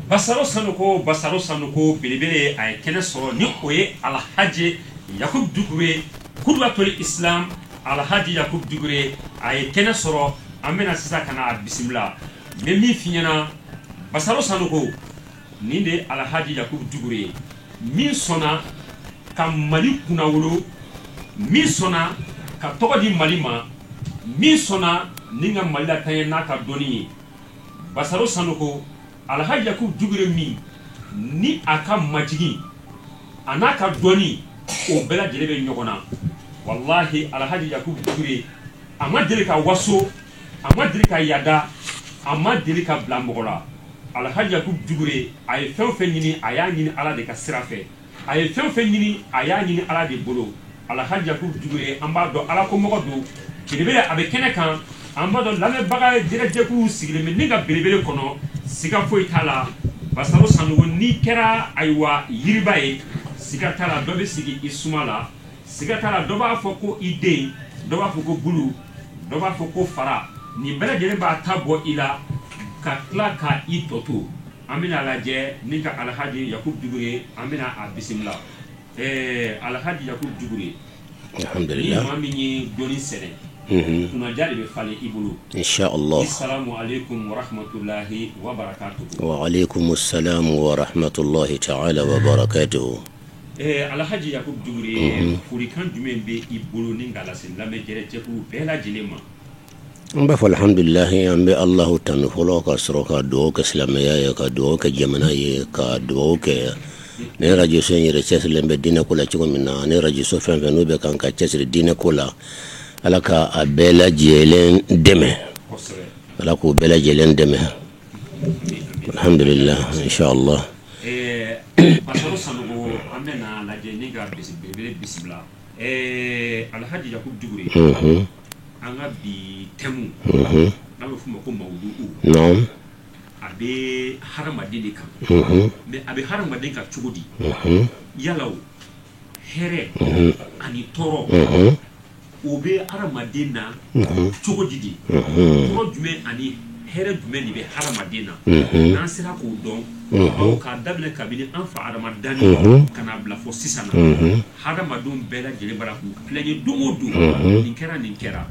basaro sanuko belebele ay kene soro ni oye alhaji yakub dugure kurwatul islam alhaji yakub dugure ay kene soro amena sisa kana bismillah memi finyana basaro sanuko ninde alhaji yakub dugure min sona ka mali kunawolo min sona ka togodi malima min sona ninga malila tanye naka doni basaro sanuko alhaji yakub dugure min ni aka majigi anaka doni o bela jelebe nyogona wallahi alhaji yakub dugure amadiri ka waso amadiri ka yada amadiri ka blambola alhaji yakub dugure ay fenfe nyini aya nyini ala de ka sirafe ay fenfe nyini aya nyini ala de bolo alhaji yakub dugure amba do ala ko mogodo jelebe abe kene kan amba do lame baga direct ku sigile me ninga belebele kono siga foi tala basaro sanugo ni kera aywa yiribaye siga tala dobe sigi isumala siga tala doba foko ide doba foko bulu doba foko fara ni bele jere ba tabo ila ka kla ka itoto amina laje ninga alhaji yakub dugure amina a bismillah alhaji yakub dugure alhamdulillah ni mami doni sene kuna jari be fale ibulu inshallah. Assalamu alaikum wa rahmatullahi wa barakatuh. Wa alaikum assalam wa rahmatullahi ta'ala wa barakatuh. Alhaji yakub dugure furikan jumen be ibulu ningala sin lame jere jeku bela jinema mba fa alhamdulillah ambe allah tan folo ka sroka do ka islamaya ya ka do ka jamana ye ka do ke ne radio sen yere sesle be dina kula chiko minna ne radio so fen no be kan ka chesre dina kula alaka abela jelen deme alako bela jelen deme alhamdulillah inshallah. Basaro sanugo amena la jeniga bismillah alhaji yakub dugure anga bi temu nabe fuma ko mawdu'u non abe haramadin kan mais abe haramadin ka chugodi yalaw here ani toro obe haramadin na chugodi di toro jume ani here jume ni be haramadin na nan sira ko don o ka dable kabini an fa haramadani kana bla fo sisana haramadun bela jele baraku planye dumodu ninkera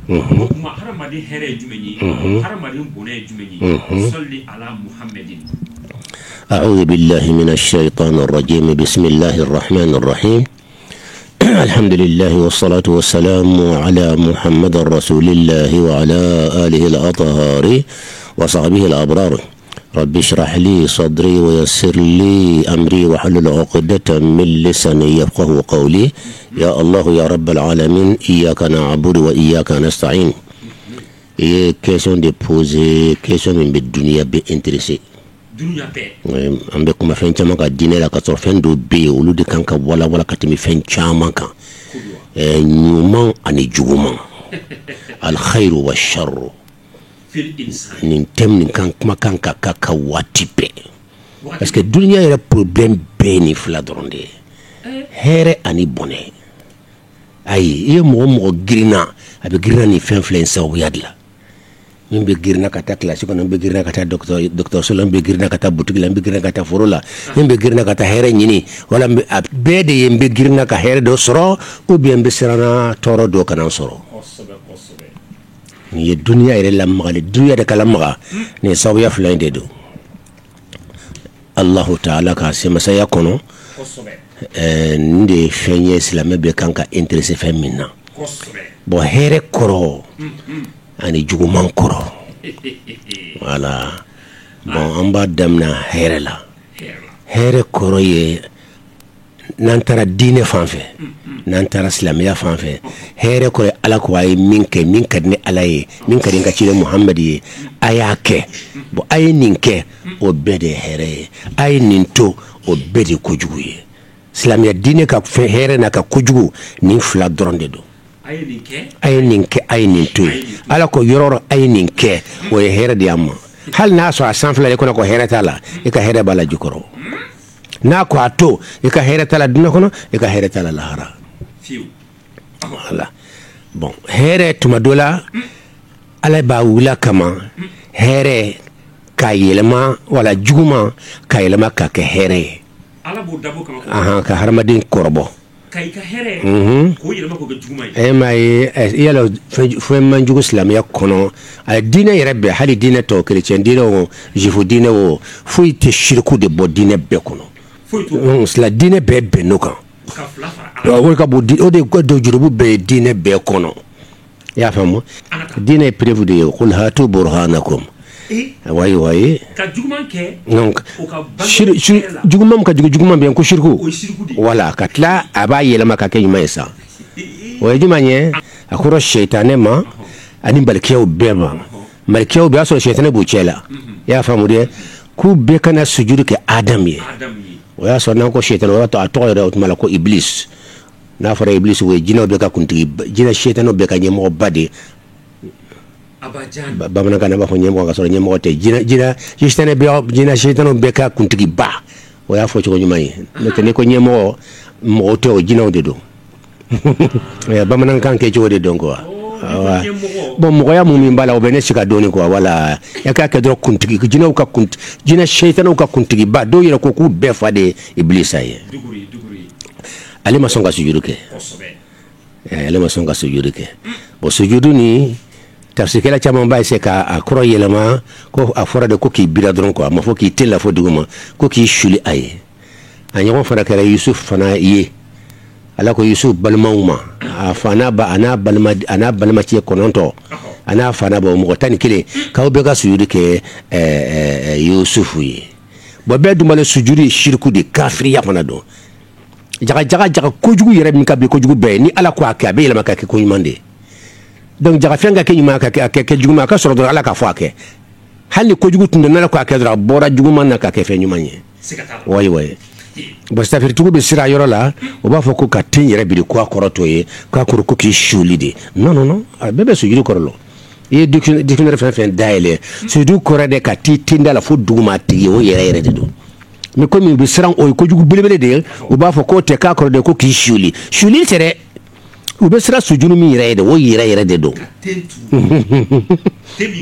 kuma haramadin here jume ni haramadin bone jume ni salli ala muhammadin. أعوذ بالله من الشيطان الرجيم بسم الله الرحمن الرحيم الحمد لله والصلاة والسلام على محمد رسول الله وعلى آله الأطهار وصحبه الأبرار رب اشرح لي صدري ويسر لي أمري وحلل عقدة من لساني يفقه قولي يا الله يا رب العالمين إياك نعبد وإياك نستعين. question de poser question min be dunia be intéressé dunia be ambe kuma fen chama ka dine la ka so fen do be ulu de kan ka wala ka timi fen chama kan nyuma ani juguma al khairu wa sharru fil insan nin tem nin kan kuma kan ka watipe parce que dunia yɛrɛ problème be ni fla dronde here ani bone ayi ye mo girina abe girina ni fen flen saw yadla min be girina kata classe ko be girina kata docteur solon be girina kata boutique la be girina kata forola min be girina kata here nyini wala be de yembe girina ka here do soro ou bien be serana toro do kana soro ni dunia ere la magali dunia de kala maga ni saw ya flen de do allah ta'ala ka sema saya kono nde fenye islam be kanka intéressé femina bo here koro ani juguman koro wala bon amba damna here la here koro ye nantara dine fanfe nantara islamiya fanfe here koro ala ko ay minke ne ala ye minka dinka ci muhammad ye ayake bo ay ninke o bede here ay ninto o bede ko juguye islamiya dine ka fe here na ka kujugu ni fla dronde do ay ninke ala ko yororo ay ninke o here di amma hal na so asan fla ko ko here tala e ka here bala jukoro na ko ato e ka here tala dina kono e ka here tala lahara voilà bon here tuma dola ala ba wula kama here ka yelema wala juguma ka yelema ka ke here ala bo dabo kama ka haramaden korbo kai ka here ko yelema ko be juguma mai yalo fo man jugu islamia kono a dina yerebe hali dina to chrétien dina o jifu dina o fo ite shirku de bo dina be kono fo to sla dina be be no kan ka flafa o ka bo o de ko do jurubu be dina be kono ya famu dina est prévu de qul hatu burhanakum way ka juguman ke donc juguman ka juguman bien ko shirku wala katla aba yelama ka ke yuma isa way jumanye akoro shaytane ma ani balkiyaw beba malkiyaw be aso shaytane bu chela ya famu de ku be kana sujudu ke adam ye waya so nan ko shaytane wato atoyre utmala ko iblis na fara iblis we jina be ka kunti jina shaytane be ka nyemo bade abajan bamana kana ba ko nyemo ka so nyemo te jina shaytane be jina shaytane be ka kunti ba waya fo ci ko nyumay ne te ne ko nyemo mo to jina de do ya bamana kan ke ci wode don ko bon mo ya mumi mbala o bene sika doni ko wala ya ka ke do kunti jina ka kunti jina shaytane ka kunti ba do yira ko ku be fade iblis ay duguri ale ma songa sujudu ke ale ma songa sujudu ke bo sujudu ni tafsikela chama mbay se ka akro yelema ko afora de ko ki bira dron ko ma fo ki tella fo duguma ko ki shuli ay anyo fara kala yusuf fana ye ala ko yusuf balmauma afana ba ana balma ti kononto ana fana ba mo tani kile ka be ga sujudu ke yusuf yi bo be dumale sujudi shirku de kafiri ya fana do jaga kojugu yere min ka be kojugu be ni ala ko aka be yelama ka ke ko yimande donc jaga fenga ke yima ka ke juguma ka soro do ala ka fo ake hali kojugu tunde na ko aka dra bora juguma na ka ke fe nyumanye way bo stafir tugu be sira yoro la o ba fo ko ka tin yere bi ko akoroto ye ka ko ko ki shulide non bebe so yiri korolo e dictionnaire fen daile so du korade ka ti tindala fo duguma ti o yere de do mais comme il sera ko jugu belebele de o ba fo ko te ka ko de ko ki shuli tere o be sera sujunu mi yere o yere de do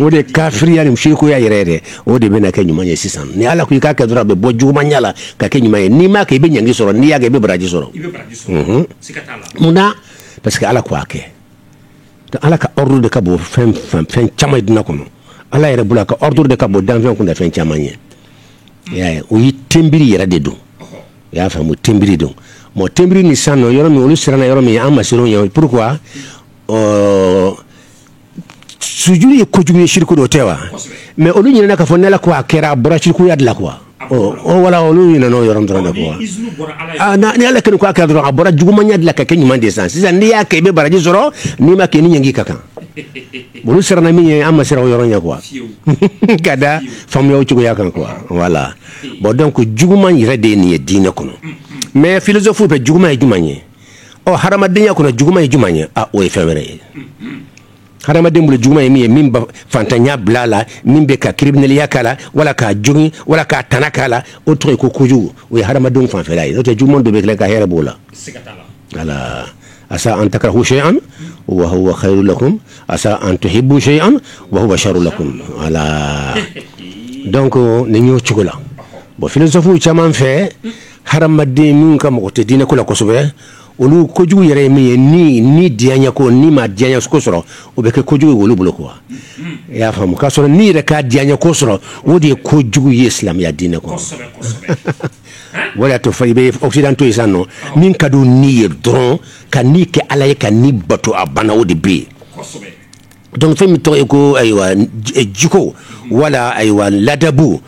o de kafiri yani mshiriko ya yere o de bena ke nyumanye 600 ni ala ku ka ke dura be bo jugu manyala ka ke nyumanye ni ma ke be nyangi soro ni ya ke be braji soro sikatala muna parce que ala ko ake ala ka ordre de ka bo fen chama dina ko ala yere bula ka ordre de ka bo dan fen ko da fen chamanye ya o yi tembiri yera de do ya fa mo tembiri do mo tembiri ni sano yoro mi olu sirana yoro mi amma siro ya pourquoi sujuri ko jugi shirku do tewa mais olu nyina ka fo nela ko akera bora shirku yad la quoi wala olu nyina no yoro ndra ko na ni ala ken ko akera do bora jugu manya la ka ken nyumande sans sisa ndi ya ke be baraji zoro ni ma ke ni nyangi kaka bolu sirana mi amma siro yoro nya quoi kada fam yo cigo yakan quoi voilà bon donc juguma yire de ni dina kono mais philosophe be juguma e jumanye o harama dinya kono juguma e jumanye o e femere harama dembule juguma e min ba fantanya blala min be ka criminel yakala wala ka jugi wala ka tanakala o to ko kuju o harama dum fan fela o to juguma do be ka here bola ala asa an takrahu shay'an wa huwa khairul lakum asa an tuhibbu shay'an wa huwa sharrul lakum ala donc ni ñoo ci gola bo philosophe chaman fe haramade min kam ko te dina ko la ko sobe olu ko jugu yere mi ni dianya ko ni ma dianya ko soro o be ko jugu wolu bulo ko ya famu ka soro ni re ka dianya ko soro wodi ko jugu islam ya dina ko wala to faybe occidentaux isano min kadu ni dron ka ni ke alaye ka ni bato abana wodi be donc fami to ko aywa jiko wala aywa ladabu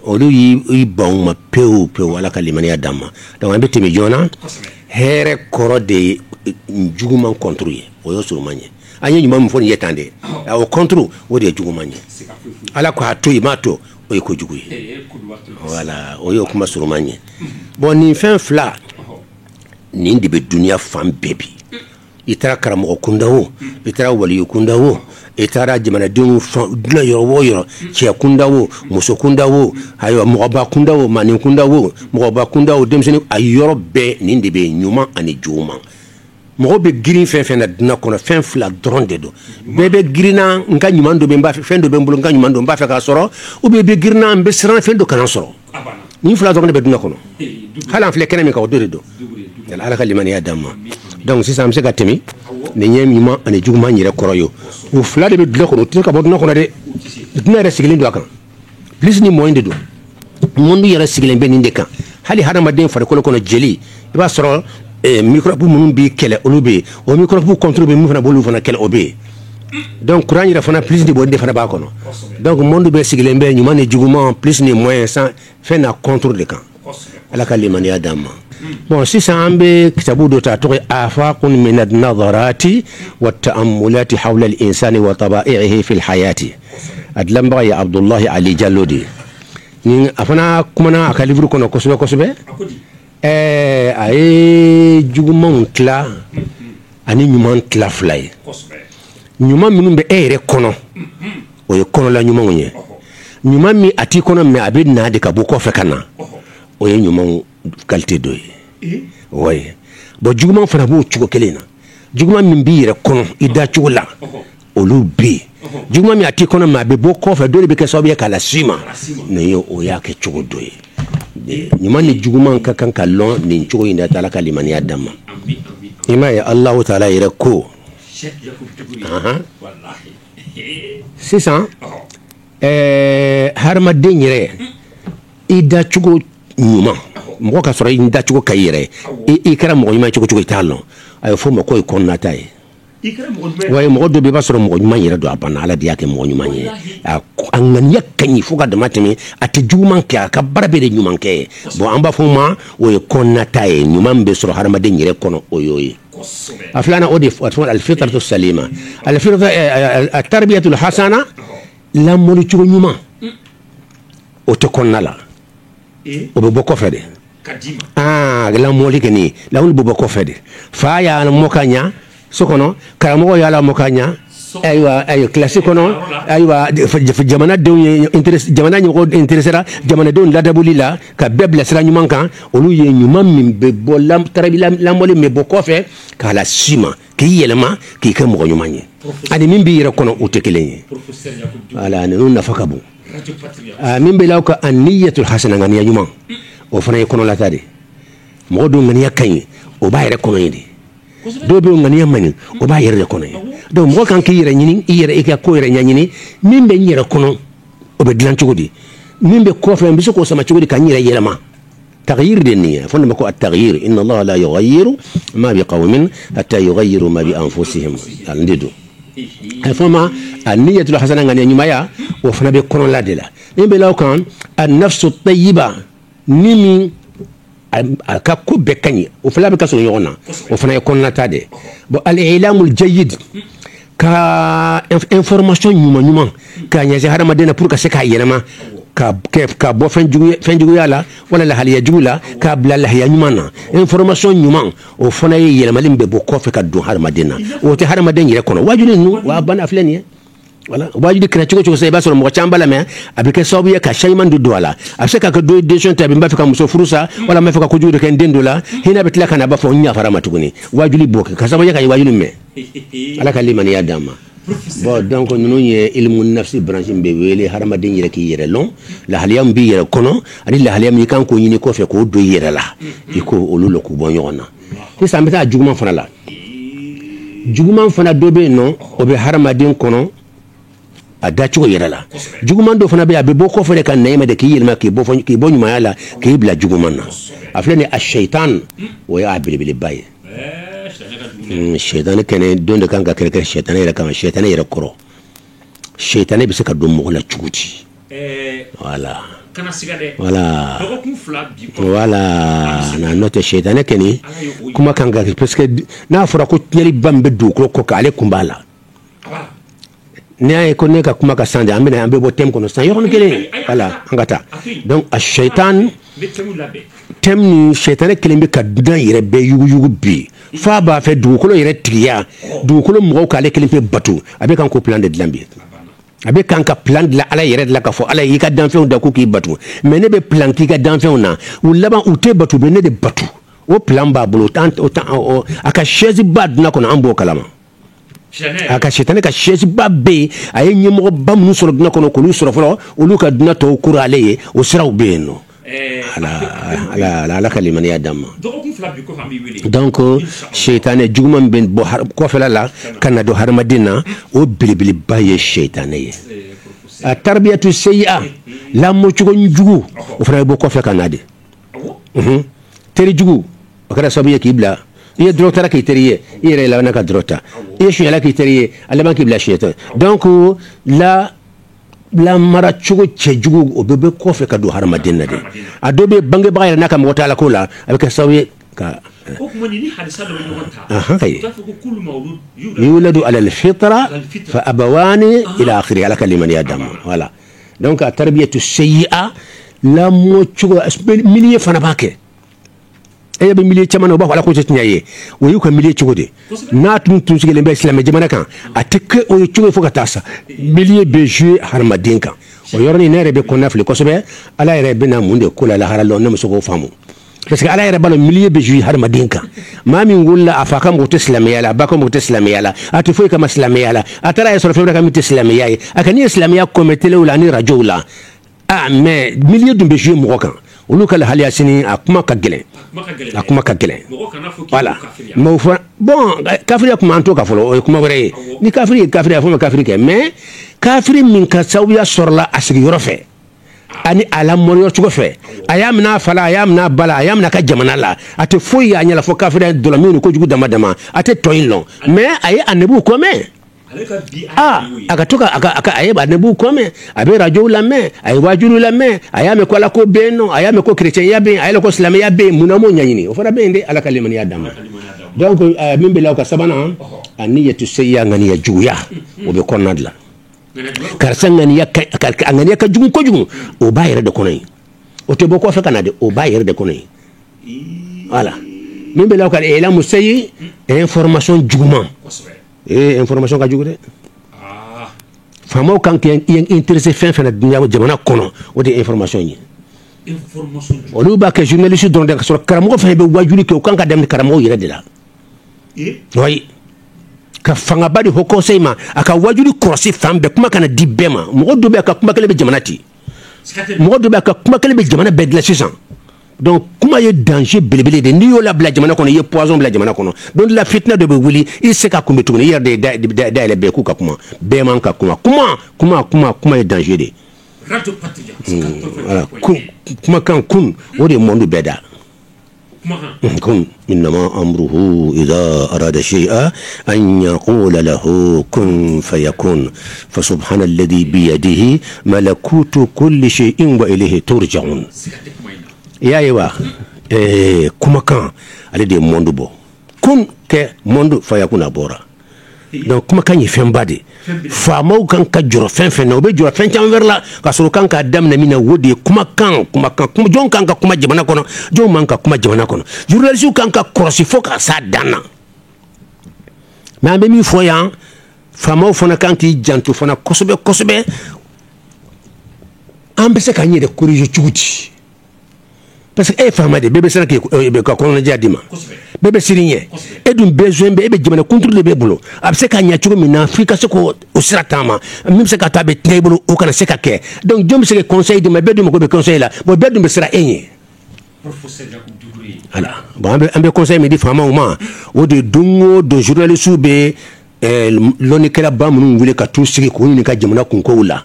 olu yi bon ma peu wala kalimani adama donc ambe temi jona here koro de juguman contrôler o yo surumanye anya nyuma mo foni yetande o contrôle o de jugumanye ala ko hato imato o ko juguye voilà o yo kuma surumanye bon ni fin fla ni ndibe dunia fam baby itara karamo kundawo itara wali kundawo itara jamana dinu duna yoro chia kundawo muso kundawo hayo moba kundawo mani kundawo moba kundawo demseni ayoro be ni ndibe nyuma ani juma mɔgɔ bɛ girin fɛn fɛn na dunan kɔnɔ fɛn fila dɔrɔn de don bɛɛ bɛ girinna n ka ɲuman dɔ bɛ n b'a fɛ fɛn dɔ bɛ n bolo n ka ɲuman dɔ n b'a fɛ k'a sɔrɔ ou bien bɛ girinna n bɛ siran fɛn dɔ kana sɔrɔ nin fila dɔrɔn de bɛ dunan kɔnɔ hali an filɛ kɛnɛ min kan o dɔ de don ala ka limaniya d'an ma donc sisan an bɛ se ka tɛmɛ nin ye ɲuman ani juguman yɛrɛ kɔrɔ ye o fila de bɛ dunan kɔnɔ o tɛ se ka bɔ dunan kɔnɔ dɛ dunan yɛrɛ sigilen don a kan plus ni moyen de don monde yɛrɛ sigilen bɛ nin de kan hali hadamaden farikolo kɔnɔ jeli i b'a sɔrɔ microbe minnu b'i kɛlɛ olu bɛ yen o microbe contrôle bɛ min fana b'olu fana kɛlɛ o bɛ yen donc courant yɛrɛ fana plus de bɔ de fana b'a kɔnɔ donc monde bɛ sigilen bɛ ɲuman ni juguman plus ni moyen sans fɛn na contrôle de kan ala ka limaniya d'an ma bon sisan an bɛ kitabu dɔ ta tɔgɔ ye afaqun min an-nadarati wa ta'ammulati hawla al-insani wa taba'ihi fi al-hayati a dilanbaga ye Abdullahi Ali Jallo de ni a fana kumana a ka livre kɔnɔ kosɛbɛ kosɛbɛ a ye jugumanw tila ani ɲuman tila fila ye ɲuman minnu bɛ e yɛrɛ kɔnɔ o ye kɔnɔla ɲumanw ye ɲuman min a t'i kɔnɔ mɛ a bɛ na de ka bɔ kɔfɛ ka na o ye ɲumanw qualité dɔ ye ouais bon juguman fana b'o cogo kelen na juguman min b'i yɛrɛ kɔnɔ i da cogo la olu bɛ yen juguman min a t'i kɔnɔ mɛ a bɛ bɔ kɔfɛ dɔ de bɛ kɛ sababu ye k'a las'i ma nin ye o y'a kɛ cogo dɔ ye ɲuman ni juguman ka kan ka lɔn nin cogo in de ta ala ka limaniya d'an ma i m'a ye Alahu taala yɛrɛ ko sisan hadamaden yɛrɛ i da cogo ɲuman mɔgɔ ka sɔrɔ i da cogo ka i yɛrɛ i kɛra mɔgɔ ɲuman cogo cogo i t'a lɔn a bɛ fɔ o ma k'o ye kɔnɔnata ye wa mɔgɔ dɔ bɛ i b'a sɔrɔ mɔgɔ ɲuman yɛrɛ don a banna ala de y'a kɛ mɔgɔ ɲuman ye a ŋaniya ka ɲi fo ka dama tɛmɛ a tɛ juguman kɛ a ka baara bɛɛ de ɲuman kɛ bon an b'a fɔ o ma o ye kɔnɔnata ye ɲuman bɛ sɔrɔ hadamaden yɛrɛ kɔnɔ o y'o ye a filanan o de fɔ al-fitratu salima at-tarbiyatul hasana lamɔli cogo ɲuman o tɛ kɔnɔna la o bɛ bɔ kɔfɛ de lamɔli kɛ nin lawuli bɛ bɔ kɔfɛ de fa y'a mɔ ka ɲa so kɔnɔ karamɔgɔ y'a lamɔ ka ɲa ayiwa kilasi kɔnɔ ayiwa jamanadenw ye jamana ɲɛmɔgɔ intéressera jamanadenw ladabuli la ka bɛɛ bilasira ɲuman kan olu ye ɲuman min bɛ bɔ lamɔli min bɛ bɔ kɔfɛ k'a las'i ma k'i yɛlɛma k'i kɛ mɔgɔ ɲuman ye ani min b'i yɛrɛ kɔnɔ o tɛ kelen ye voilà ninnu nafa ka bon min bɛ l'aw ka aniyatul hasana ŋaniya ɲuman o fana ye kɔnɔlata de mɔgɔ dun ŋaniya ka ɲi o b'a yɛrɛ kɔnɔ ye de dɔw bɛ ŋaniya man ɲi o b'a yɛrɛ de kɔnɔ ye donc mɔgɔ kan k'i yɛrɛ ɲini i ka ko yɛrɛ ɲɛɲini min bɛ n yɛrɛ kɔnɔ o bɛ dilan cogo di min bɛ kɔfɛ n bɛ se k'o sama cogo di ka n yɛrɛ yɛlɛma تغيير دينية فنما كو التغيير إن الله لا يغير ما بقوم حتى يغيروا ما بأنفسهم عندو فما النية الحسنة عن ينمايا وفنا بكون لا دلا إن بلاو كان النفس الطيبة نمي كاكو بكني وفلا بكسو يونا وفنا يكون نتادي الإعلام الجيد ka information ɲuman ka ɲɛsin hadamaden na pour ka se k'a yɛlɛma ka bɔ fɛn juguya la wala lahaliya jugu la k'a bila lahiya ɲuman na information ɲuman o fana ye yɛlɛmali min bɛ bɔ kɔfɛ ka don hadamaden na o tɛ hadamaden yɛrɛ kɔnɔ wajibi ninnu wa banna filɛ nin ye voilà wajibi kɛra cogo cogo sa i b'a sɔrɔ mɔgɔ caman b'a lamɛn a bɛ kɛ sababu ye ka changement don a la a bɛ se ka kɛ dɔ ye décision ta n b'a fɛ ka muso furu sa wala n b'a fɛ ka kojugu de kɛ n den dɔ la hinɛ bɛ tila ka na b'a fɔ n ɲafara ma tuguni wajibi b'o kɛ ka sababu ye ka wajibi mɛn ala ka limaniya d'an ma bon donc ninnu ye ilmu nafsi branche bɛ wele hadamaden yɛrɛ k'i yɛrɛ lɔn lahaliya min b'i yɛrɛ kɔnɔ ani lahaliya min i kan k'o ɲini kɔfɛ k'o don i yɛrɛ la i ko olu la k'u bɔ ɲɔgɔn na sisan an bɛ taa juguman fana la juguman fana dɔ bɛ yen nɔ o bɛ hadamaden kɔnɔ a dacogo yɛrɛ la juguman dɔ fana bɛ yen a bɛ bɔ kɔfɛ de ka na i ma de k'i yɛlɛma k'i bɔ ɲumanya la k'i bila juguman na a filɛ nin ye a shaitan o y'a belebeleba ye shaitan kɛnɛ don de kan ka kɛlɛ kɛ shaitan yɛrɛ kama shaitan yɛrɛ kɔrɔ shaitan bɛ se ka don mɔgɔ la cogo di voilà voilà na n'o tɛ shaitan kɛnɛ kuma kan ka parce que n'a fɔra ko tiɲɛli ba min bɛ dugukolo kɔ kan ale kun b'a la ne y'a ye ko ne ka kuma ka san de an bɛ bɔ thème kɔnɔ san yɔrɔnin kelen voilà an ka taa donc a shaitan thème ni shaitan kelen bɛ ka dunan yɛrɛ bɛɛ yuguyugu bi f'a b'a fɛ dugukolo yɛrɛ tigiya dugukolo mɔgɔw k'ale kelen pe bato a bɛ kan ko plan de dilan bi a bɛ kan ka plan dilan ala yɛrɛ de la k'a fɔ ala y'i ka danfɛnw da ko k'i bato mais ne bɛ plan k'i ka danfɛnw na u laban u tɛ bato bɛ ne de bato o plan b'a bolo a ka chaise ba duna kɔnɔ an b'o kalama a ka shetane ka chaise ba bɛ a ye ɲɛmɔgɔ ba minnu sɔrɔ duna kɔnɔ k'olu sɔrɔ fɔlɔ olu ka duna tɔw kura ale ye o siraw bɛ yen nɔ ala ka limaniya d'an ma donc shetane juguman bɛ bɔ kɔfɛla la ka na don hadamaden na o belebeleba ye shetane ye a tarbiyatu sayyi'a lamɔ cogo jugu o fana bɛ bɔ kɔfɛ ka na de teri jugu o kɛra sababu ye k'i bila i ye dɔrɔn taara k'i teri ye i yɛrɛ laban ka dɔrɔn ta i ye suɲɛla k'i teri ye a laban k'i bila suɲɛtɔ donc la mara cogo cɛjugu o bɛɛ bɛ kɔfɛ ka don hadamaden na de a dɔw bɛ bangebaga yɛrɛ n'a ka mɔgɔ t'a la ko la a bɛ kɛ sababu ye ka يولد على الفطرة فأبوان إلى آخره على كلمة يا دم voilà donc التربية السيئة لا موتشو مليه فنباكه e be milier chamano ba wala ko tetnyaye wo yuko milier chugode na tun sigele be islam jamana kan ateke o chugo fo katasa milier be jouer harmadin kan o yorni nere be konafle ko sobe ala yere be na munde kula la haralo na muso ko famu parce que ala yere balo milier be jouer harmadin kan mami ngulla afaka mo islamiya la ba ko mo islamiya la atfo kama islamiya la atara ya sorfe kama islamiya akani islamiya ko metele wala ni radio la mais milier dum be jouer mo kan olu kala hali asini akuma ka gelen voilà mo bon kafiri kuma anto ka folo o kuma wore ni kafiri afo kafiri ke mais kafiri min ka sawiya sorla asigi yorofe ani ala moriyo chugo fe ayamna fala ayamna bala ayamna ka jamana la ate foyi ya nyala fo kafiri do la minu ko jugu dama ate toyinlo mais aye anebu ko me akatoka ayeba nebu kome abe radio la me ay wajuru la me ayame ko la ko beno ayame ko chrétien ya be ayelo ko islam ya be munamo nyanyini o fara bende ala kalimani ya dama donc mimbe la ko sabana aniyatu sayya ngani ya juya o be konadla karsan ngani ya ngani ya ka jugu ko jugu o ba yere de konay o te boko fa kanade o ba yere de konay voilà mimbe la ko ela musayi information juguma information ka jugude famo kan ki intéressé fin dunya jamana kono o de information yi olu ba ke journaliste don de sur karamo fa be wajuri ke kan ka dem karamo yere de la oui ka fanga badi ho conseil ma aka wajuri crossé fambe kuma kana dibema mo do be ka kuma kale be jamana ti mo do be ka kuma kale be jamana be de la 600 donc comment y a danger belebele de ni yo la bla jamana kono ye poison bla jamana kono donc la fitna de be wuli il se ka kumbe tuguni yer de le be ku ka kuma be man ka kuma y danger de radio patija voilà kuma kan kun o de monde beda kun inma amruhu idha arada shay'a an yaqula lahu kun fayakun fa subhanalladhi bi yadihi malakutu kulli shay'in wa ilayhi turja'un yayewa kuma kan ale de monde bo kun ke monde fayakuna bora donc kuma kan yi fembade famo kan ka joro fen no be joro fen cham verla ka so kan ka dam na mina wodi kuma jon kan ka kuma jamana kono jon man ka kuma jamana kono journaliste kan ka cross fo ka sa dana ma be mi fo yan famo fona kan ki jantu fona kosobe ambese kan yi de corriger chuguti parce que fama de bébé sera que ka kono jadima bébé sirinye e dum besoin be be jamana contrôle be bulo abse ka nya chugo mina afrika se ko o sira tama même se ka tabe table o kana se ka ke donc jom se conseil de me be dum ko be conseil la bo be dum be sira enye professeur Jacob Dougouré voilà bon ambe conseil me di fama o ma o de dungo do journaliste be loni kala ba mun wule ka tu sigi ko ni ka jamana kun ko wula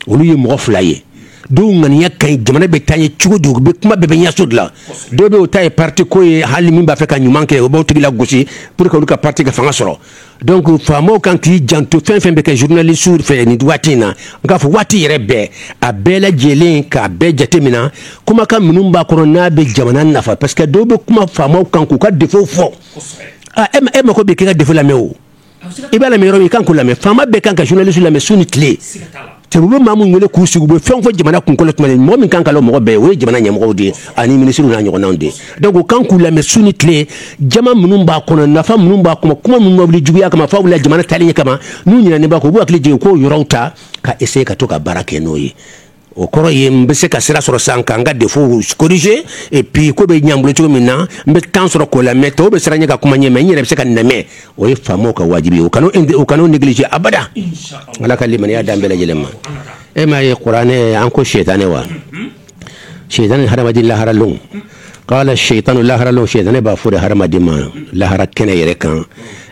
olu ye mo flaye do ngani yakay jamana be tanye chugo do be kuma be nya sudla do be o tay parti ko hali min ba fe ka nyumanke o bo tigi la gosi pour que ka parti ka fanga soro donc famo kan ki janto fen be ka journaliste sur fe ni watina nga fo wati yere be a bela jelen ka be jatemina kuma kan minumba ko na be jamana nafa parce que do be kuma famo kan ku ka defo fo e ma ko be ka defo la mewo ibala me romi kan ko la me fama be kan ka journaliste la me suni clé tebu mamu ngole ku sugu be fen fo jamana kun ko tumale mo min kan kala mo be we jamana nyamgo de ani ministre na nyoko nande donc kan ku la me suni clé jama munum ba kono nafa munum ba kuma munum mabli juguya kama fa wala jamana talinya kama nu nyina ne ba ko bu akli je ko yorauta ka essayer ka to ka barake noyi o koro ye mbese ka sira soro sanka nga defo corriger et puis ko be nyambulo to minna mbe tan soro ko la meto be sira nyaka kuma nyeme nyere be se ka neme o ye famo ka wajibi o kanu négliger abada inshallah ala kalima ya dambele jelema e ma ye qur'ane an ko shaytane wa shaytan harama dillah haralun قال الشيطان لا هرلو شيطان بافور هرم ديما لا هركنا يركان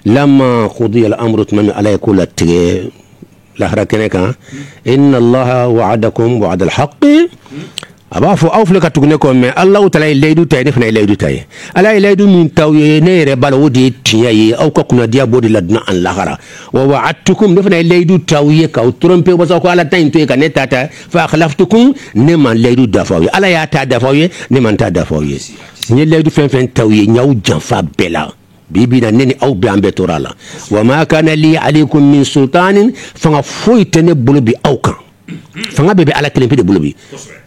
لما قضي الامر تمن على كل تي لا هركنا كان ان الله وعدكم وعد الحق abafo awfleka tugne ko me Allah taala leydu tay defna leydu tay ala leydu min tawye nere bala wodi tiyayi aw ka kuna dia bodi ladna an lahara wa wa'adtukum defna leydu tawye ka trompe ba ko ala tay to ka netata fa khalaftukum ne man leydu dafawi ala ya ta dafawi ne man ta dafawi ni leydu fen tawye nyaw janfa bela bibi na neni aw be ambe torala wa ma kana li alaykum min sultanin fa foytene bulubi awkan fanga bebe ala kelen pe de bulubi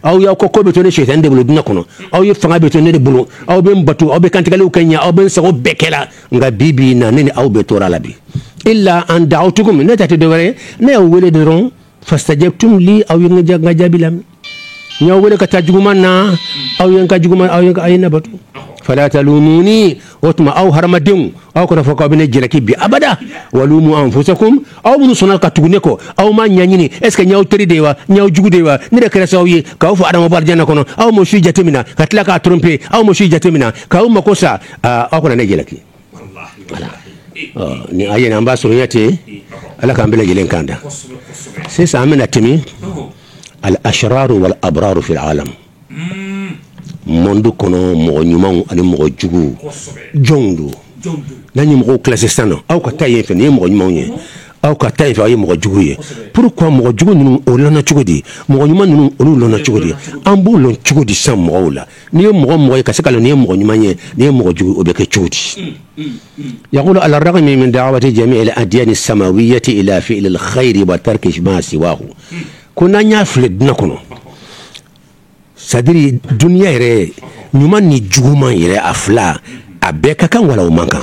aw ya ko be to ne shaytan de bulubi nakono aw ye fanga be to ne de bulu aw be mbatu aw be kantikale kenya aw be sago bekela nga bibi na neni aw be torala bi illa an da'utukum ne tati de wore ne wele de ron fastajabtum li aw nga jabilam nyaw wele ka tajuman na aw yen ka juguman aw yen ka ayna batu فلا تلوموني وتما أو هرمدين أو كنا فوق بين الجركي بأبدا ولوموا أنفسكم أو من صنع كتغنيكو أو ما نيانيني إسك نياو تري ديوا نياو جوجو ديوا نيرا كراساوي كاوف أدم بارجانا كونو أو مشي جاتمنا كتلاك أترمبي أو مشي جاتمنا كاو مكوسا أو كنا نجلكي ni aye na mbaso yati ala kambele jelen kanda sasa amena timi al ashrar wal abrar fi al alam mondo kono mo nyuma ani mo jugu jondu nani mo classe stano aw ka taye fe ni mo nyuma nye aw ka taye fe mo jugu ye pourquoi mo jugu nunu o lona chugodi mo nyuma nunu o lona chugodi ambo lon chugodi sam mo la ni mo ka sekalo ni mo nyuma nye ni mo jugu o be ke chugodi يقول على الرغم من دعوة جميع الأديان السماوية إلى فعل الخير وترك ما سواه كنا نفلد نكونو sadiri dunia yere nyuma ni juguma yere afla abeka kan wala umanka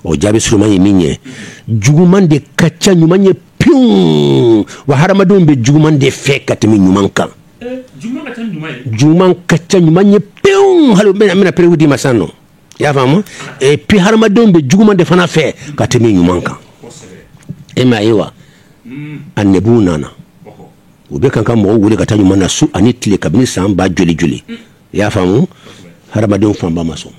o jabi sulman yiminye juguma de kacha nyuma nye pium wa haramadum be juguma de fekati mi nyumanka juguma kacha nyuma nye pium halu mena prewudi masano ya famu e pi haramadum be juguma de fana fe katimi nyumanka ema ewa annebunana ube kanka mo wule ka tanyu mana su anitile kabini samba joli ya famu haramadin famba maso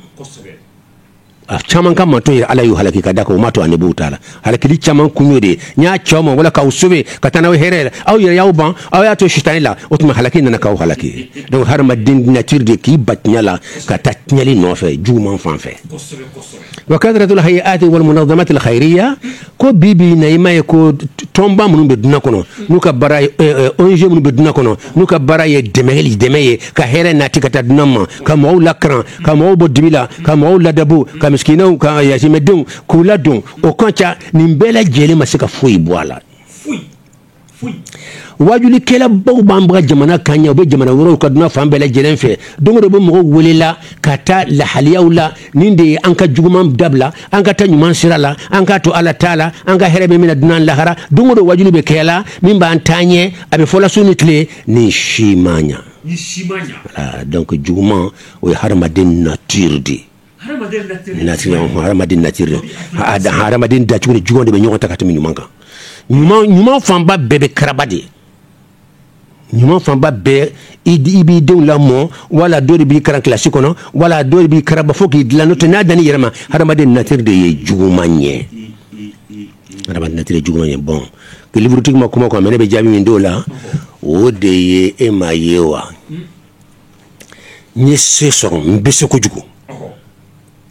a chaman kan mato ya ala yu halaki kadaka mato anebu tala halaki chaman kunyode nya choma wala ka usube katana herera au ya yauban au ya to shitanila otuma halaki nana ka halaki donc haramadin nature de ki batnyala ka tatnyali no fe juma fanfe وكثرة الهيئات والمنظمات الخيرية كو بيبي نايما يكو تومبا منو بدنا كونو نوكا براي اونجي منو بدنا كونو نوكا براي دمي كهيره ناتي كتدنما كمو لاكران كمو بودبيلا كمو لادبو كمسكينو كياشيمدون كولادون او كونتا نيمبلا جيلي مسكا فوي بوالا فوي wajuli kela baw bambra jamana kanya be jamana woro kaduna fambele jelen fe dongo be mo wolila kata la haliyawla ninde anka juguman dabla anka tanyuman sirala anka to ala taala anka herebe mina dunan lahara dongo do wajuli be kela mimba antanye abe fola sunitle ni shimanya donc juguman o harmadin nature di harmadin nature harmadin da chuni jugonde be nyota katimi nyumanka nyuma famba bebe karabadi nyuma famba be ibi de la mo wala dori bi karan classique kono wala dori bi karaba foki la note na dani yerma haramadin natir de jugumanye haramadin natir de jugumanye bon que livre tic ma kuma ko mene be jabi min dola o de ye e mayewa ni seso mbese ko jugu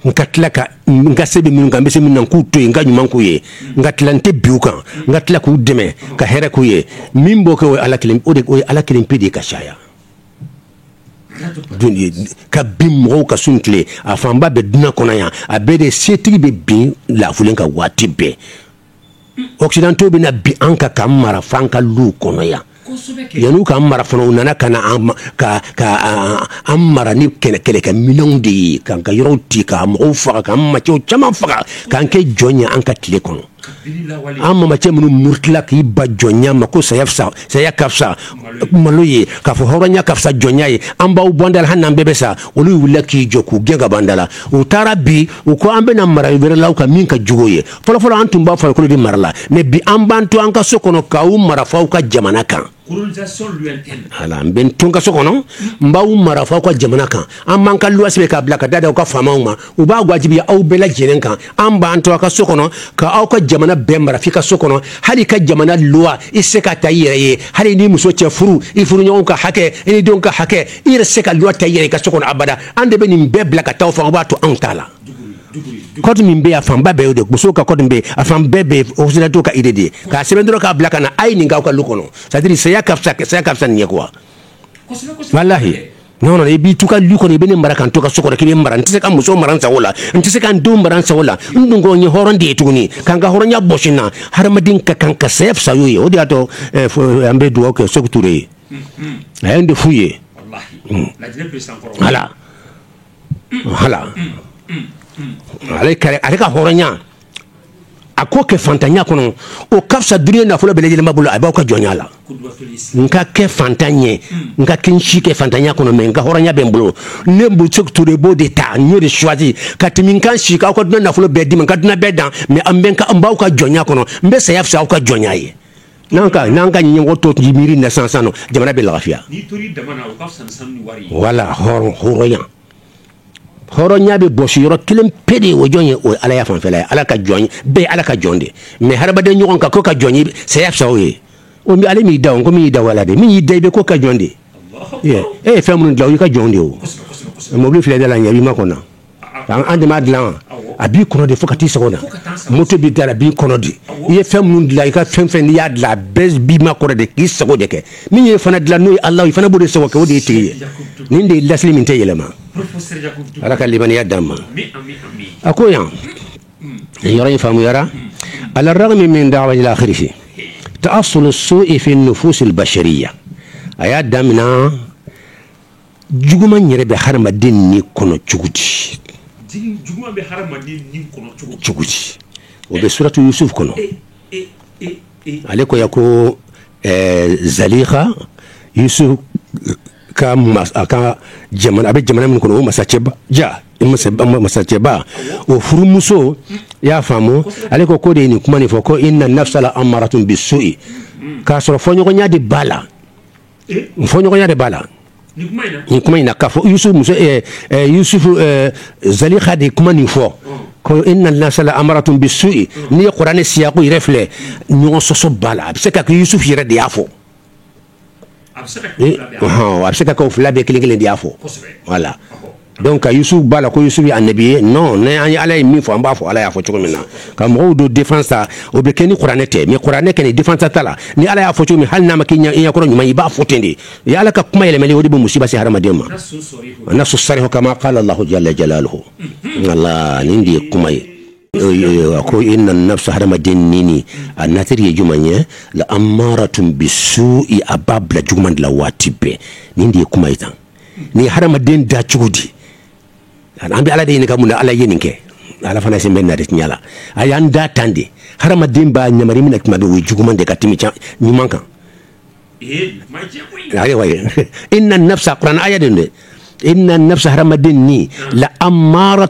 ngatlaka ngasebe min ngambese min nanku to nganyu manku ye ngatlante biuka ngatlaku deme ka hera ku ye mimbo ko ala kilim ode o ala kilim pidi ka shaya duni ka bimmo ka suntle afamba be duna konaya abede setigi be bi la fulenka watibe occidentaux be na bi anka kamara fanka lu konoya yanu ka mara fana unana kana amara ni kele ka million de kan ka yoroti ka mo fa ka ma cho chama fa kan ke jonya an ka tile kono an mama cɛ minnu murutila k'i ba jɔnya ma ko saya ka fisa malo ye k'a fɔ hɔrɔnya ka fisa jɔnya ye an b'aw bɔ da la hali n'an bɛɛ bɛ sa olu wulila k'i jɔ k'u gɛn ka ban da la u taara bi u ko an bɛna mara wɛrɛlaw kan min ka jugu ye fɔlɔfɔlɔ an tun b'a farikolo de mara la mais bi an b'an to an ka so kɔnɔ k'aw mara f'aw ka jamana kan ala n bɛ n to n ka so kɔnɔ n b'aw mara f'aw ka jamana kan an b'an ka luwasi bɛ k'a bila ka da aw ka faamaw ma u b'a wajibiya aw bɛɛ lajɛlen kan an b'an to aw ka so kɔnɔ k'aw ka jamana bɛɛ mara f'i ka so kɔnɔ hali ka jamana luwa i se ka ta i yɛrɛ ye hali ni muso cɛ furu i furuɲɔgɔnw ka hakɛ i ni denw ka hakɛ i yɛrɛ se ka luwa ta i yɛrɛ i ka so kɔnɔ abada an de bɛ nin bɛɛ bila ka taa aw fan o b'a to anw t'a la kɔti min bɛ yen a fanba bɛɛ y'o de musow ka kɔti min bɛ yen a fan bɛɛ bɛ yen occidentaux ka idée de ye k'a sɛbɛn dɔrɔn k'a bila ka na a ye nin k'aw ka lu kɔnɔ c'est à dire saya ka fisa nin ye quoi walahi non non i b'i to ka lu kɔnɔ i bɛ ne mara kan to ka so kɔnɔ k'i bɛ mara n tɛ se ka muso mara n sago la n tɛ se ka n denw mara n sago la n dun ko n ye hɔrɔn de ye tuguni k'an ka hɔrɔnya bɔsi n na hadamaden ka kan ka saya fisa y'o ye o de y'a to an bɛ dugawu kɛ Sékou Touré ye a ye n de f'u ye hala ale ka hɔrɔnya a ko kɛ fantanya kɔnɔ o ka fisa duniya nafolo bɛɛ lajɛlen b'a bolo a b'aw ka jɔnya la n ka kɛ fantan ye n ka kɛ n si kɛ fantanya kɔnɔ mais n ka hɔrɔnya bɛ n bolo ne Sékou Touré b'o de ta n y'o de choisi ka tɛmɛ n ka n si k'aw ka dunan nafolo bɛɛ di ma n ka dunan bɛɛ dan mais n b'aw ka jɔnya kɔnɔ n bɛ saya fisa aw ka jɔnya ye n'an ka ɲɛmɔgɔ to miiri na sisan nɔ jamana bɛ lafiya wala hɔrɔnya hɔrɔnya bɛ bɔsi yɔrɔ kelen pe de ye o jɔn ye o ala ya fanfɛla ye ala ka jɔn bɛɛ ala ka jɔn de mais hadamaden ɲɔgɔn kan ko ka jɔn ye saya fisa o ye o mi ale m'i da o ko min y'i da wala de min y'i da i bɛ ko ka jɔn de e ye fɛn minnu dilan o y'i ka jɔn de o mobili filɛ da la ɲɛ b'i ma kɔnɔ an de m'a dilan a b'i kɔnɔ de fo ka t'i sago na moto b'i da la a b'i kɔnɔ de i ye fɛn minnu dilan i ka fɛn n'i y'a dilan a bɛɛ b'i ma kɔrɔ de k'i sago de kɛ min ye fana dilan n'o ye ala i fana b'o de sago kɛ o de ye tigi ye nin de ye lasili min tɛ yɛlɛma ala ka limaniya d'an ma a ko yan yɔrɔ in faamuyara ala ragmi min da'wa ila akhirih ta'assul su'i fi nufus al-bashariyya a y'a damina juguman yɛrɛ bɛ hadamaden ni kɔnɔ cogo di cogo di o bɛ suratu Yusuf kɔnɔ ale ko ya ko Zaliha Yusuf ka jamana a bɛ jamana min kɔnɔ o masacɛba o furumuso y'a faamu ale ko de ye nin kuma nin fɔ ko inna nafsa la amaratun bisu'i k'a sɔrɔ fɔɲɔgɔnya de b'a la fɔɲɔgɔnya de b'a la nin kuma in na k'a fɔ Yusuf Zaliha de kuma nin fɔ ko inna nafsa la amaratun bisu'i n'i ye kuranɛ siyako yɛrɛ filɛ ɲɔgɔn sɔsɔ b'a la a bɛ se ka kɛ Yusuf yɛrɛ de y'a fɔ a bɛ se ka kɛ o fila bɛɛ kelen-kelen de y'a fɔ voilà donc ka Yusuf b'a la ko Yusuf ye anabi ye non ne an ye ala ye min fɔ an b'a fɔ ala y'a fɔ cogo min na ka mɔgɔw don défense ta o bɛ kɛ ni kuranɛ tɛ mais kuranɛ kɛ ni défense ta la ni ala y'a fɔ cogo min hali n'a ma kɛ ɲɛkɔrɔ ɲuman i b'a fɔ ten de i ala ka kuma yɛlɛmɛli o de bɛ musiba se hadamaden ma nasu sarihu kama qala Allahu jalla jalaluhu Allah nin de ye kuma ye ko inna nafsa hadamaden nini a natiri ye juman ye la amaratun bisu'i a b'a bila juguman de la waati bɛɛ nin de ye kuma ye tan ni hadamaden da cogo di an bɛ ala de ɲini ka mun na ala ye nin kɛ ala fana sen bɛ na de tiɲɛ la a y'an da tan de hadamaden b'a ɲamari mina tuma bɛ o ye juguman de ka tɛmɛ ɲuman kan ayiwa inna nafsa kuran aya de don inna nafsa hadamaden ni la amara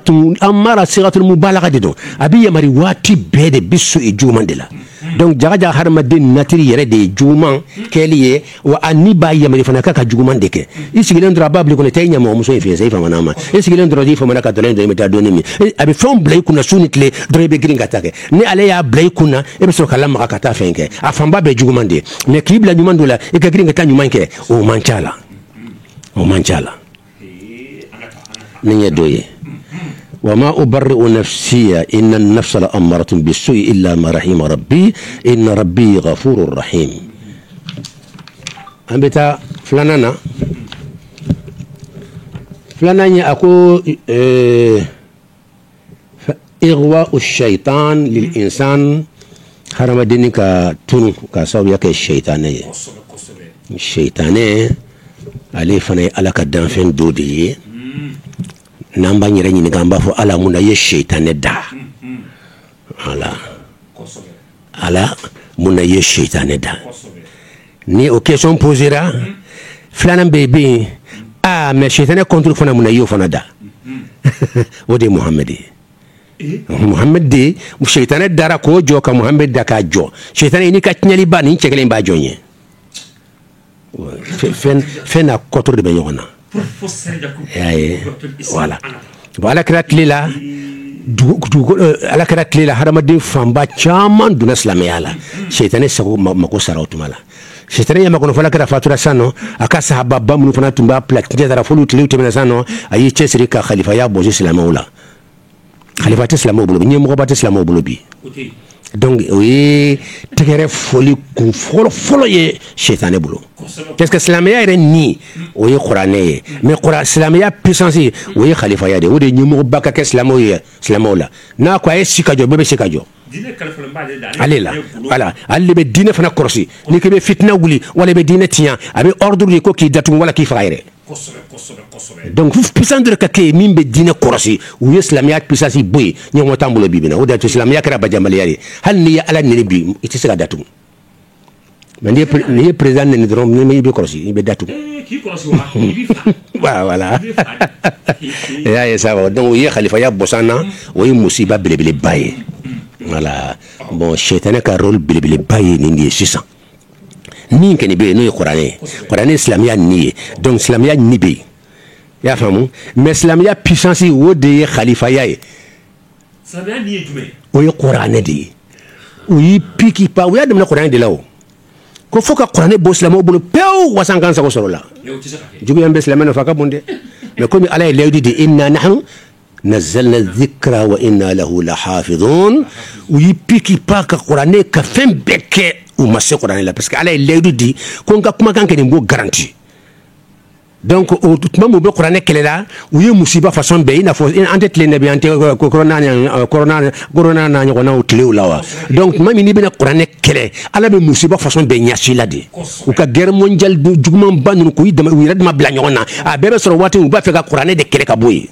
sigatul mubalaga de don a bɛ yamari waati bɛɛ de bɛ so i juguman de la donc jaga hadamaden natiri yɛrɛ de ye juguman kɛli ye wa a ni b'a yamari fana k'a ka juguman de kɛ i sigilen dɔrɔn a b'a bila kɔnɔ tɛ i ɲɛmɔgɔmuso in fɛ yen sa i famana ma i sigilen dɔrɔn i famana ka dɔrɔn i bɛ taa dɔɔni min a bɛ fɛnw bila i kunna su ni tile dɔrɔn i bɛ girin ka taa kɛ ni ale y'a bila i kunna e bɛ sɔrɔ ka lamaga ka taa fɛn kɛ a fanba bɛɛ juguman de ye mais k'i bila ɲuman dɔ la i ka girin ka taa ɲuman kɛ o man ca la o man ca la ni ye dɔ ye وما أبرئ نفسي إن النفس لأمارة بالسوء إلا ما رحم ربي إن ربي غفور رحيم أنبتا فلاننا أكو إغواء الشيطان للإنسان حرم الدين كتون كسوية كالشيطانية الشيطانية عليه فني على كدانفين دودي n'an b'a yɛrɛ ɲininka an b'a fɔ ala mun na i ye seitanɛ da voilà ala mun na ye shaytané da ni o question posera flanan bebe mais shaytané contre fana mun na yo fana da o de Muhammad Muhammad de shaytané dara ko jo ka Muhammad da ka jo shaytané ni ka tinyali ba ni chekelen ba jonye fen na kotor de benyona voilà voilà kratlela ala kɛra tile la hadamaden fanba caman donna silamɛya la shaytané sago mako sara o tuma la shaytané ɲama kɔnɔ fɔla kɛra fatura san nɔ a ka sahababa minnu fana tun b'a platinte dara folu tilew tɛmɛna san nɔ a y'i cɛsiri ka khalifaya bɔsi silamɛw la khalifa tɛ silamɛw bolo ɲɛmɔgɔba tɛ silamɛw bolo bi donc o ye tɛgɛrɛ fɔli kun fɔlɔ ye shaytané bolo parce que silamɛya yɛrɛ ni o ye kuranɛ ye mais silamɛya puissance o ye khalifaya de o de ɲɛmɔgɔba ka kɛ silamɛw la n'a ko a ye si ka jɔ bɛɛ bɛ se ka jɔ ale la voilà ale de bɛ diinɛ fana kɔlɔsi ni k'i bɛ fitina wuli wala i bɛ diinɛ tiɲɛ a bɛ ordre de ko k'i datugu wala k'i faga yɛrɛ donc puissance dɔ ka kɛ min bɛ diinɛ kɔlɔsi u ye silamɛya puissance bɔ yen ɲɔgɔn t'an bolo bi bi in na o de y'a to silamɛya kɛra bajamaliya ye hali n'i ye ala nɛni bi i tɛ se ka datugu mais n'i ye président nɛni dɔrɔn i bɛ kɔlɔsi i bɛ datugu voilà i y'a ye sa donc o ye khalifaya bɔsan na o ye musiba belebeleba ye voilà bon shaytané ka rôle belebeleba ye nin de ye sisan min kɛni bɛ yen n'o ye kuranɛ silamɛya ni ye donc silamɛya ni bɛ yen i y'a faamu mais silamɛya puissance o de ye khalifaya ye silamɛya ni ye jumɛn o ye kuranɛ de ye o y'i piki pa o y'a daminɛ kuranɛ de la o ko fo ka kuranɛ bɔ silamɛw bolo pewu wasan kan sago sɔrɔ la juguya bɛ silamɛ nɔfɛ a ka bon dɛ mais komi ala ye layidu de inna nahnu nazzalna dhikra wa inna lahu lahafidhun u y'i piki pa ka kuranɛ ka fɛn bɛɛ kɛ u ma se kuranɛ la parce que ala ye layidu di ko n ka kumakan kɛ nin b'o garanti donc o tuma min u bɛ kuranɛ kɛlɛ la u ye musiba façon bɛɛ i n'a fɔ an tɛ tile nabi an tɛ corona n'a ɲɔgɔnnaw tilew la wa donc tuma min n'i bɛna kuranɛ kɛlɛ ala bɛ musiba façon bɛɛ ɲɛsi la de u ka guerre mondiale jugumanba ninnu k'u yɛrɛ dama bila ɲɔgɔn na a bɛɛ bɛ sɔrɔ waati min u b'a fɛ ka kuranɛ de kɛlɛ ka bɔ yen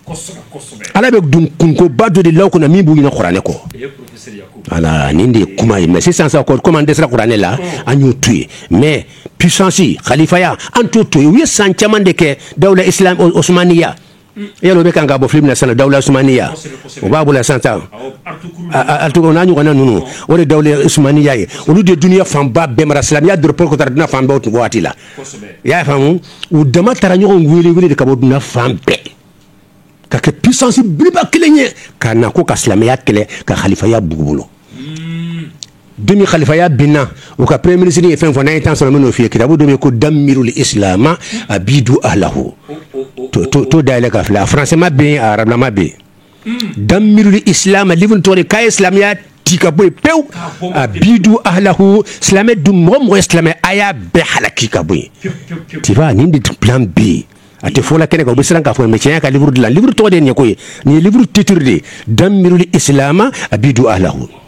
ala bɛ dun kunkoba dɔ de la o kunna min b'u ɲinɛ kuranɛ kɔ voilà nin de ye kuma ye mais sisan sa comme an dɛsɛra kuranɛ la an y'o to yen mais puissance khalifaya an t'o to yen u ye san caman de kɛ dawla islam osmaniya yalo bɛ kan ka bɔ film na sisan dawla osmaniya o b'a bolo sisan ta o n'a ɲɔgɔnna ninnu o de dawla osmaniya ye olu de duniya fanba bɛɛ mara silamɛya dɔrɔn ko taara dunan fan bɛɛ o waati la i y'a faamu u dama taara ɲɔgɔn wele de ka bɔ dunan fan bɛɛ ka kɛ puissance belebeleba kelen ye ka na ko ka silamɛya kɛlɛ ka khalifaya bugu bolo demi khalifaya binna o ka premier ministre ye fɛn fɔ n'an ye temps sɔrɔ n bɛn'o f'i ye kitabu dɔ bɛ yen ko damirul islama abidu ahlahu to dayɛlɛ ka filɛ a français ma bɛ yen a arabulama bɛ yen damirul islama livre tɔgɔ de k'a ye silamɛya ci ka bɔ yen pewu abidu ahlahu silamɛ dun mɔgɔ mɔgɔ ye silamɛ a y'a bɛɛ halaki ka bɔ yen tu vois nin de plan bɛ yen a tɛ fɔ la kɛnɛ kan u bɛ siran k'a fɔ mais tiɲɛ ka livre dilan livre tɔgɔ de ye nin ye ko ye nin ye livre titre de ye damirul islama abidu ahlahu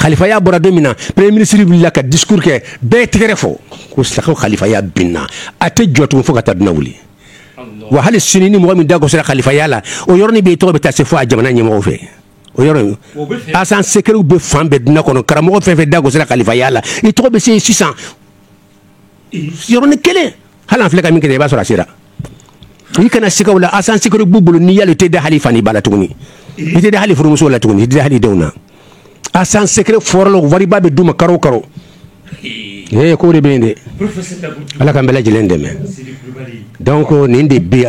khalifaya bɔra don min na premier ministre wulila ka discours kɛ bɛɛ tɛgɛrɛ fɔ ko khalifaya binna a tɛ jɔ tugun fo ka taa dunan wuli wa hali sini ni mɔgɔ min da gosira khalifaya la o yɔrɔnin bɛ yen tɔgɔ bɛ taa se fo a jamana ɲɛmɔgɔw fɛ o yɔrɔ asan sekɛriw bɛ fan bɛɛ dunan kɔnɔ karamɔgɔ fɛn fɛn da gosira khalifaya la i tɔgɔ bɛ se yen sisan yɔrɔnin kelen hali an filɛ ka min kɛ i b'a sɔrɔ a sera i kana sikaw la asan sekɛriw b'u bolo n'i yali i tɛ da hali fani ba la tuguni i tɛ da hali furumusow la tuguni i tɛ da hali denw na asan secret forlo wariba be duma karo karo ko de be inde ala kan bela jelen deme donc ni de be